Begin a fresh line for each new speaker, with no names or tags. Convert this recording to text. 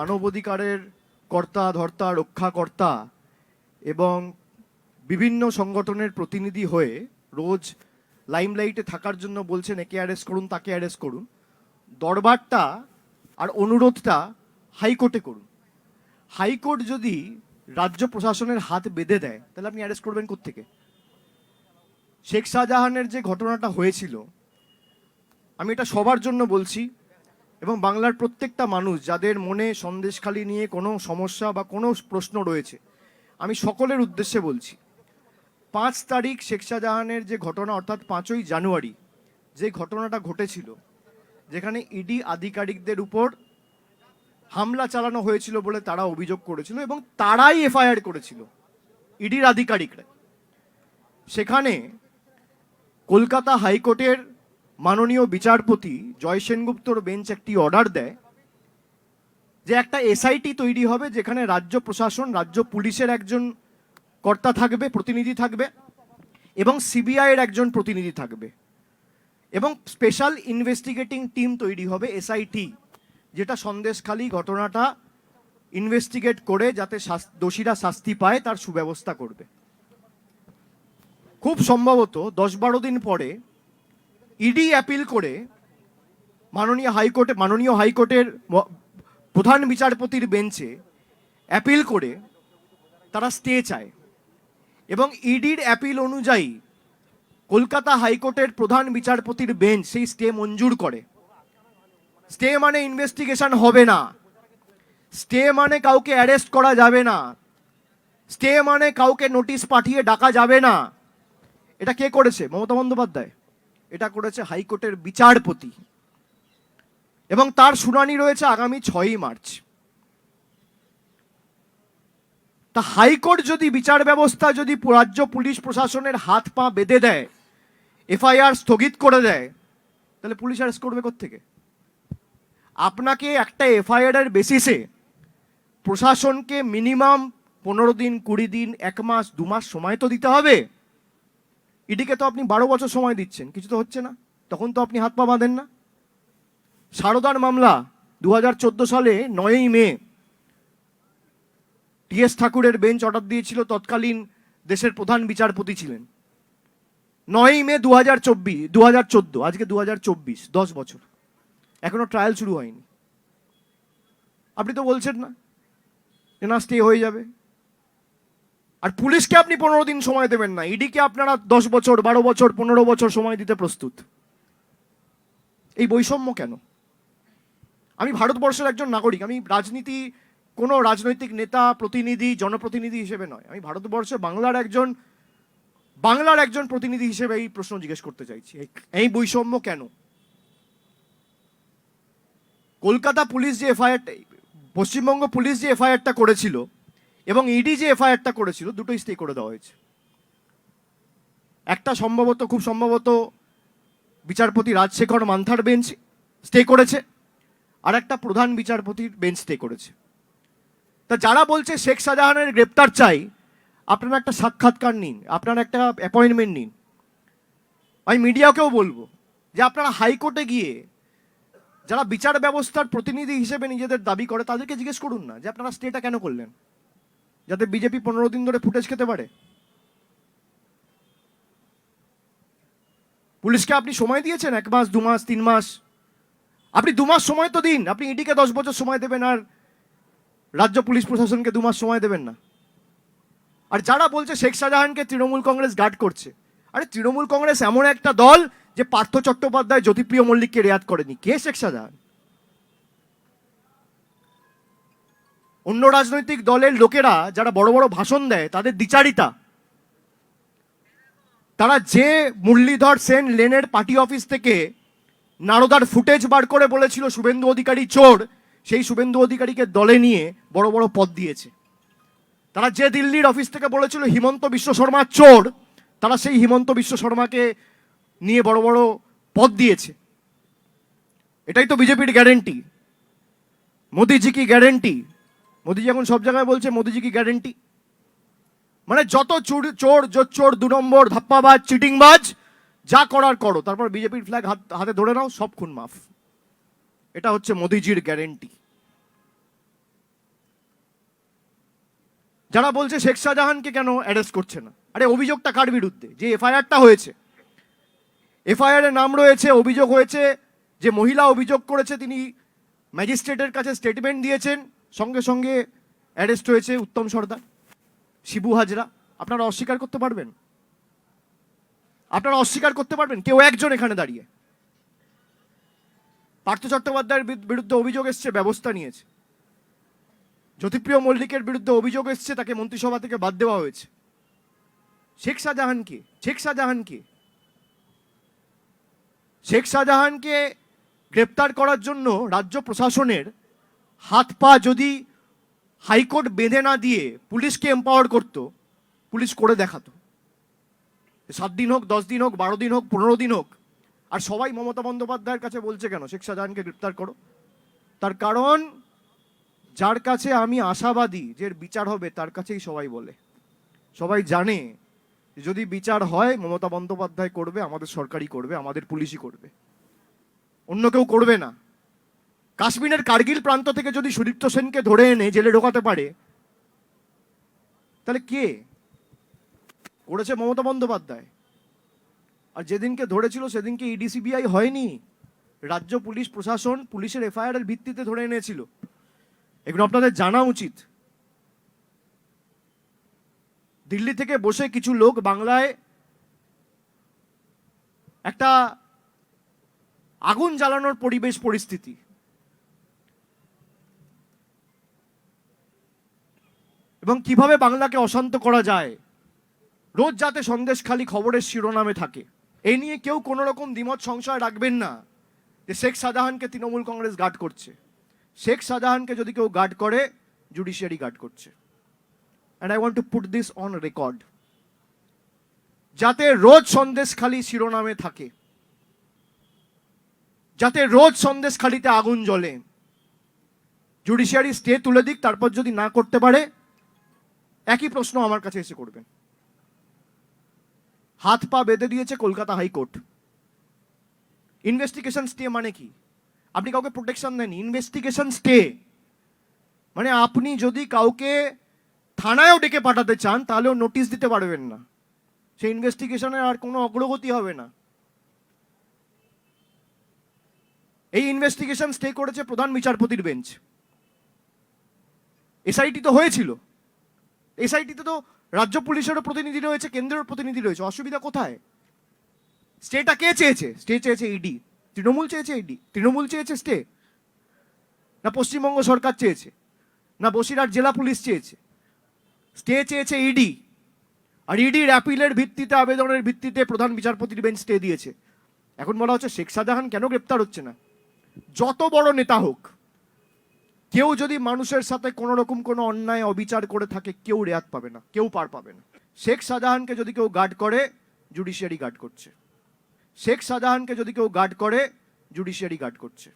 মানবাধিকারের কর্তা ধর্তা রক্ষাকর্তা এবং বিভিন্ন সংগঠনের প্রতিনিধি হয়ে রোজ লাইমলাইটে থাকার জন্য বলছেন একে অ্যারেস্ট করুন তাকে অ্যারেস্ট করুন, দরবারটা আর অনুরোধটা হাইকোর্টে করুন। হাইকোর্ট যদি রাজ্য প্রশাসনের হাত বেঁধে দেয় তাহলে আপনি অ্যারেস্ট করবেন কোত্থেকে? শেখ শাহজাহানের যে ঘটনাটা হয়েছিল, আমি এটা সবার জন্য বলছি এবং বাংলার প্রত্যেকটা মানুষ যাদের মনে সন্দেশখালি নিয়ে কোনো সমস্যা বা কোনো প্রশ্ন রয়েছে, আমি সকলের উদ্দেশ্যে বলছি, 5 তারিখ শেখ শাহজাহানের যে ঘটনা অর্থাৎ 5ই জানুয়ারি যে ঘটনাটা ঘটেছিল, যেখানে ইডি আধিকারিকদের উপর হামলা চালানো হয়েছিল বলে তারা অভিযোগ করেছিল এবং তারাই এফআইআর করেছিল, ইডির আধিকারিকরা। সেখানে কলকাতা হাইকোর্টের মাননীয় বিচারপতি জয় সেনগুপ্তর বেঞ্চ একটি অর্ডার দেয় যে একটা এসআইটি তৈরি হবে, যেখানে রাজ্য প্রশাসন, রাজ্য পুলিশের একজন কর্তা থাকবে, প্রতিনিধি থাকবে এবং সিবিআইয়ের একজন প্রতিনিধি থাকবে এবং স্পেশাল ইনভেস্টিগেটিং টিম তৈরি হবে এসআইটি, যেটা সন্দেশখালি ঘটনাটা ইনভেস্টিগেট করে যাতে দোষীরা শাস্তি পায় তার সুব্যবস্থা করবে। খুব সম্ভবত 10-12 দিন পরে ইডি অ্যাপিল করে মাননীয় হাইকোর্টের প্রধান বিচারপতির বেঞ্চে অ্যাপিল করে তারা স্টে চায় এবং ইডির অ্যাপিল অনুযায়ী কলকাতা হাইকোর্টের প্রধান বিচারপতির বেঞ্চ সেই স্টে মঞ্জুর করে। স্টে মানে ইনভেস্টিগেশন হবে না, স্টে মানে কাউকে অ্যারেস্ট করা যাবে না, স্টে মানে কাউকে নোটিশ পাঠিয়ে ডাকা যাবে না। এটা কে করেছে? মমতা বন্দ্যোপাধ্যায়। এটা করেছে হাইকোর্টের বিচারপতি এবং তার শুনানি রয়েছে আগামী 6ই মার্চ। তা হাইকোর্ট যদি বিচার ব্যবস্থা যদি রাজ্য পুলিশ প্রশাসনের হাত পা বেঁধে দেয়, এফআইআর স্থগিত করে দেয়, তাহলে পুলিশ অ্যারেস্ট করবে কোত্থেকে? আপনাকে একটা এফআইআর এর বেসিসে প্রশাসনকে মিনিমাম 15 দিন, 20 দিন, 1 মাস, 2 মাস সময় তো দিতে হবে। ইডিকে তো আপনি 12 বছর সময় দিচ্ছেন, কিছু তো হচ্ছে না, তখন তো আপনি হাত পা বাঁধেন না। সারদার মামলা 2014 সালে 9ই মে টিএস ঠাকুরের বেঞ্চ অর্ডার দিয়েছিল, তৎকালীন দেশের প্রধান বিচারপতি ছিলেন। 9ই মে 2014, আজকে 2024, 10 বছর, এখনো ট্রায়াল শুরু হয়নি। আপনি তো বলছেন না যে না স্টে হয়ে যাবে। আর পুলিশকে আপনি 15 দিন সময় দেবেন না, ইডিকে আপনারা 10 বছর, 12 বছর, 15 বছর সময় দিতে প্রস্তুত। এই বৈষম্য কেন? আমি ভারতবর্ষের একজন নাগরিক, আমি কোনো রাজনৈতিক নেতা, প্রতিনিধি, জনপ্রতিনিধি হিসেবে নয়, আমি ভারতবর্ষে বাংলার একজন প্রতিনিধি হিসেবে এই প্রশ্ন জিজ্ঞেস করতে চাইছি, এই বৈষম্য কেন? কলকাতা পুলিশ যে এফআইআরটা, পশ্চিমবঙ্গ পুলিশ যে এফআইআরটা করেছিল এবং ইডি যে এফআইআরটা করেছিল, দুটোই স্টে করে দেওয়া হয়েছে। একটা খুব সম্ভবত বিচারপতি রাজশেখর মান্থার বেঞ্চ স্টে করেছে, আর একটা প্রধান বিচারপতির বেঞ্চ স্টে করেছে। তা যারা বলছে শেখ শাহজাহানের গ্রেপ্তার চাই, আপনারা একটা সাক্ষাৎকার নিন, আপনারা একটা অ্যাপয়েন্টমেন্ট নিন। আমি মিডিয়াকেও বলবো যে আপনারা হাইকোর্টে গিয়ে যারা বিচার ব্যবস্থার প্রতিনিধি হিসেবে নিজেদের দাবি করে তাদেরকে জিজ্ঞেস করুন না যে আপনারা স্টেটা কেন করলেন, যাতে বিজেপি 15 দিন ধরে ফুটেজ খেতে পারে। পুলিশকে আপনি সময় দিয়েছেন 1 মাস, 2 মাস, 3 মাস। আপনি 2 মাস সময় তো দিন। আপনি ইডিকে 10 বছর সময় দেবেন আর রাজ্য পুলিশ প্রশাসনকে 2 মাস সময় দেবেন না। আর যারা বলছে শেখ শাহজাহানকে তৃণমূল কংগ্রেস গার্ড করছে, আরে তৃণমূল কংগ্রেস এমন একটা দল যে পার্থ চট্টোপাধ্যায়, জ্যোতিপ্রিয় মল্লিককে রেয়াত করেনি। কে শেখ শাহজাহান? অন্য রাজনৈতিক দলের লোকেরা যারা বড় বড় ভাষণ দেয়, তাদের দ্বিচারিতা, তারা যে মুরলীধর সেন লেনের পার্টি অফিস থেকে নারদার ফুটেজ বার করে বলেছিল শুভেন্দু অধিকারী চোর, সেই শুভেন্দু অধিকারীকে দলে নিয়ে বড় বড় পদ দিয়েছে। তারা যে দিল্লির অফিস থেকে বলেছিল হিমন্ত বিশ্ব শর্মা চোর, তারা সেই হিমন্ত বিশ্ব শর্মাকে নিয়ে বড় বড় পদ দিয়েছে। এটাই তো বিজেপির গ্যারেন্টি। মোদিজি কি গ্যারেন্টি? মোদিজি এখন সব জায়গায় বলছে মোদিজি কি গ্যারেন্টি। মানে যত চোর 2 নম্বর, ধাপ্পাবাজ, চিটিংবাজ, যা করার করো, তারপর বিজেপির ফ্ল্যাগ হাতে ধরে নাও, সব খুন মাফ। এটা হচ্ছে মোদিজির গ্যারেন্টি। যারা বলছে শেখ শাহজাহানকে কেন অ্যারেস্ট করছে না, আরে অভিযোগটা কার বিরুদ্ধে? যে এফআইআরটা হয়েছে, এফআইআর এর নাম রয়েছে, অভিযোগ হয়েছে, যে মহিলা অভিযোগ করেছে তিনি ম্যাজিস্ট্রেটের কাছে স্টেটমেন্ট দিয়েছেন, সঙ্গে সঙ্গে অ্যারেস্ট হয়েছে উত্তম সর্দার, শিবু হাজরা। আপনারা অস্বীকার করতে পারবেন? আপনারা অস্বীকার করতে পারবেন? কেউ একজন এখানে দাঁড়িয়ে? পার্থ চট্টোপাধ্যায়ের বিরুদ্ধে অভিযোগ এসছে, ব্যবস্থা নিয়েছে। জ্যোতিপ্রিয় মল্লিকের বিরুদ্ধে অভিযোগ এসছে, তাকে মন্ত্রিসভা থেকে বাদ দেওয়া হয়েছে। শেখ শাহজাহানকে শেখ শাহজাহানকে শেখ শাহজাহানকে গ্রেপ্তার করার জন্য রাজ্য প্রশাসনের হাত পা যদি হাইকোর্ট বেঁধে না দিয়ে পুলিশকে এম্পাওয়ার করত, পুলিশ করে দেখাতো। 7 দিন হোক, 10 দিন হোক, 12 দিন হোক, 15 দিন হোক। আর সবাই মমতা বন্দ্যোপাধ্যায়ের কাছে বলছে কেন শেখ শাহজাহানকে গ্রেপ্তার করো? তার কারণ, যার কাছে আমি আশাবাদী যে বিচার হবে, তার কাছেই সবাই বলে। সবাই জানে যদি বিচার হয় মমতা বন্দ্যোপাধ্যায় করবে, আমাদের সরকারই করবে, আমাদের পুলিশই করবে, অন্য কেউ করবে না। কাশ্মীরের কার্গিল প্রান্ত থেকে যদি সুদীপ্ত সেনকে ধরে এনে জেলে ঢোকাতে পারে, তাহলে কে করেছে? মমতা বন্দ্যোপাধ্যায়। আর যেদিনকে ধরেছিল সেদিনকে ইডি সিবিআই হয়নি, রাজ্য পুলিশ প্রশাসন পুলিশের এফআইআর এর ভিত্তিতে ধরে এনেছিল। এগুলো আপনাদের জানা উচিত। দিল্লি থেকে বসে কিছু লোক বাংলায় একটা আগুন জ্বালানোর পরিবেশ পরিস্থিতি, এবং কিভাবে বাংলাকে অশান্ত করা যায়, রোজ যাতে সন্দেশখালি খবরের শিরোনামে থাকে, এই নিয়ে কেউ কোনো রকম দ্বিমত সংশয় রাখবেন না যে শেখ শাহজাহানকে তৃণমূল কংগ্রেস গার্ড করছে। শেখ শাহজাহানকে যদি কেউ গার্ড করে, জুডিশিয়ারি গার্ড করছে। And I want to put this on record, যাতে রোজ সন্দেশখালি শিরোনামে থাকে, যাতে রোজ সন্দেশখালিতে আগুন জ্বলে। জুডিশিয়ারি স্টে তুলে দিক, তারপর যদি না করতে পারে একই প্রশ্ন আমার কাছে এসে করবেন। হাত পা বেঁধে দিয়েছে কলকাতা হাইকোর্ট। ইনভেস্টিগেশন স্টে মানে কি? আপনি কাউকে প্রোটেকশন দেননি, ইনভেস্টিগেশন স্টে মানে আপনি যদি কাউকে থানায়ও ডেকে পাঠাতে চান তাহলেও নোটিশ দিতে পারবেন না, সেই ইনভেস্টিগেশনের আর কোনো অগ্রগতি হবে না। এই ইনভেস্টিগেশন স্টে করেছে প্রধান বিচারপতির বেঞ্চ। এসআইটি তো হয়েছিল, এসআইটিতে তো রাজ্য পুলিশেরও প্রতিনিধি রয়েছে, কেন্দ্রের প্রতিনিধি রয়েছে, অসুবিধা কোথায়? স্টেটা কে চেয়েছে? স্টে চেয়েছে ইডি। তৃণমূল চেয়েছে ইডি? তৃণমূল চেয়েছে স্টে? না পশ্চিমবঙ্গ সরকার চেয়েছে? না বসিরহাট জেলা পুলিশ চেয়েছে? স্টে চেয়েছে ইডি। আর ইডির অ্যাপিলের ভিত্তিতে, আবেদনের ভিত্তিতে প্রধান বিচারপতির বেঞ্চ স্টে দিয়েছে। এখন বলা হচ্ছে শেখ শাহজাহান কেন গ্রেপ্তার হচ্ছে না? যত বড় নেতা হোক, কেউ যদি মানুষের সাথে কোনো রকম কোনো অন্যায় অবিচার করে থাকে, কেউ রেয়াত পাবে না, কেউ পার পাবে না। শেখ শাহজাহানকে যদি কেউ গার্ড করে, জুডিশিয়ারি গার্ড করছে। শেখ শাহজাহানকে যদি কেউ গার্ড করে, জুডিশিয়ারি গার্ড করছে।